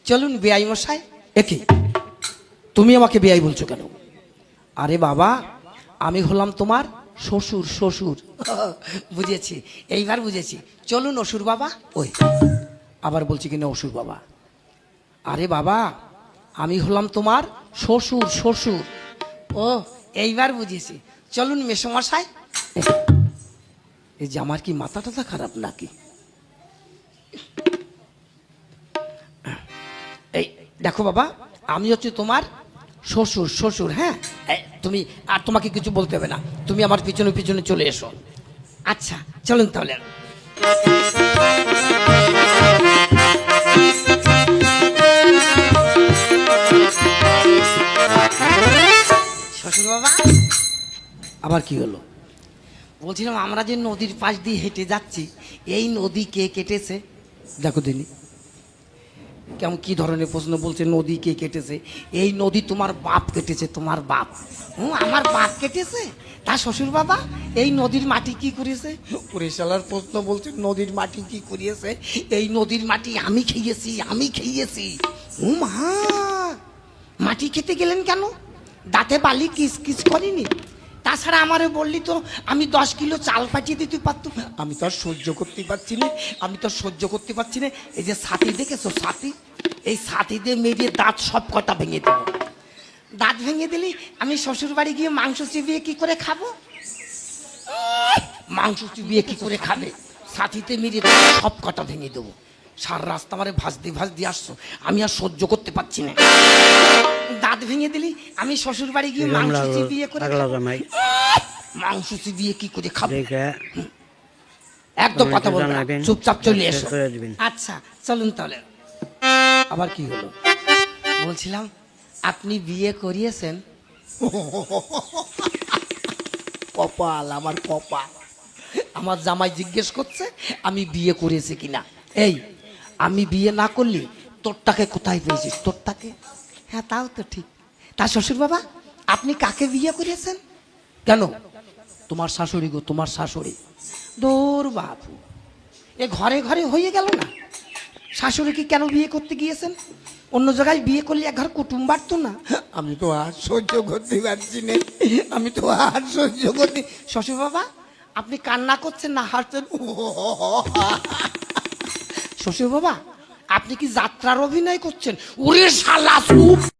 চলুন বেয়াই মশাই। একে তুমি আমাকে বেয়াই বলছো কেন? আরে বাবা, আমি হলাম তোমার শ্বশুর। শ্বশুর বুঝেছি, এইবার বুঝেছি। চলুন অসুর বাবা। ওই আবার বলছি কিনা অসুর বাবা। আরে বাবা, আমি হলাম তোমার শ্বশুর। শ্বশুর, ও এইবার বুঝেছি। চলুন মেসোমশাই। এই যে আমার কি মাথা টাথা খারাপ নাকি? এই দেখো বাবা, আমি হচ্ছে তোমার শ্বশুর। শ্বশুর, হ্যাঁ। তুমি আর তোমাকে কিছু বলতে হবে না, তুমি আমার পিছনে পিছনে চলে এসো। আচ্ছা চলুন তাহলে। শ্বশুর বাবা, আবার কি হলো? বলছিলাম আমরা যে নদীর পাশ দিয়ে হেঁটে যাচ্ছি, এই নদী কে কেটেছে? দেখো দিনি কেমন কি ধরনের প্রশ্ন বলছে, নদী কে কেটেছে? এই নদী তোমার বাপ কেটেছে। তোমার বাপ? আমার বাপ কেটেছে? তা শ্বশুর বাবা, এই নদীর মাটি কি করেছে? পরিশালার প্রশ্ন বলছে নদীর মাটি কি করিয়েছে? এই নদীর মাটি আমি খেয়েছি, আমি খেয়েছি। মা, মাটি খেতে গেলেন কেন? দাঁতে বালি কিস কিস করিনি? তাছাড়া আমারে বললি তো আমি 10 কিলো চাল পাঠিয়ে দিতে পারতুম। আমি তো আর সহ্য করতে পারছি না, আমি তো সহ্য করতে পারছি না। এই যে ছাতি দেখেছো, ছাতি, এই ছাতি দিয়ে মেরিয়ে দাঁত সব কটা ভেঙে দেবো। দাঁত ভেঙে দিলি আমি শ্বশুর বাড়ি গিয়ে মাংস চিবিয়ে কি করে খাবো? মাংস চিবিয়ে কি করে খাবে? ছাতিতে মেরিয়ে সব কটা ভেঙে দেবো। সারা রাস্তা আমারে ভাজতে ভাজতে আসছো, আমি আর সহ্য করতে পারছি না। দাঁত ভেঙে দিলি আমি শ্বশুর বাড়ি গিয়ে মাংস চিবিয়ে করে মাংস চিবিয়ে কি করে খাবো? একদম কথা বলবেন, চুপচাপ চলে এসো। আচ্ছা চলুন তাহলে। আবার কি হলো? বলছিলাম আপনি বিয়ে করিয়েছেন? কপাল আমার, কপাল। আমার জামাই জিজ্ঞেস করছে আমি বিয়ে করেছি কিনা। এই আমি বিয়ে না করলে তোরটাকে কোথায় পেয়েছিস? তোরটাকে? হ্যাঁ তাও তো ঠিক। তা শ্বশুর বাবা, আপনি কাকে বিয়ে করেছেন? কেন? তোমার শাশুড়ি গো, তোমার শাশুড়ি। দৌড় বাপু, এ ঘরে ঘরে হয়ে গেল না? শাশুড়িকে কেন বিয়ে করতে গিয়েছেন? অন্য জায়গায় বিয়ে করলে এক ঘর কুটুম বাড়তো না? আমি তো আর সহ্য করতে পারছি না, আমি তো আর সহ্য করতে। শ্বশুর বাবা, আপনি কান্না করছেন না হাসছেন? শ্বশুর বাবা, আপনি কি যাত্রার অভিনয় করছেন? ওরে শালা।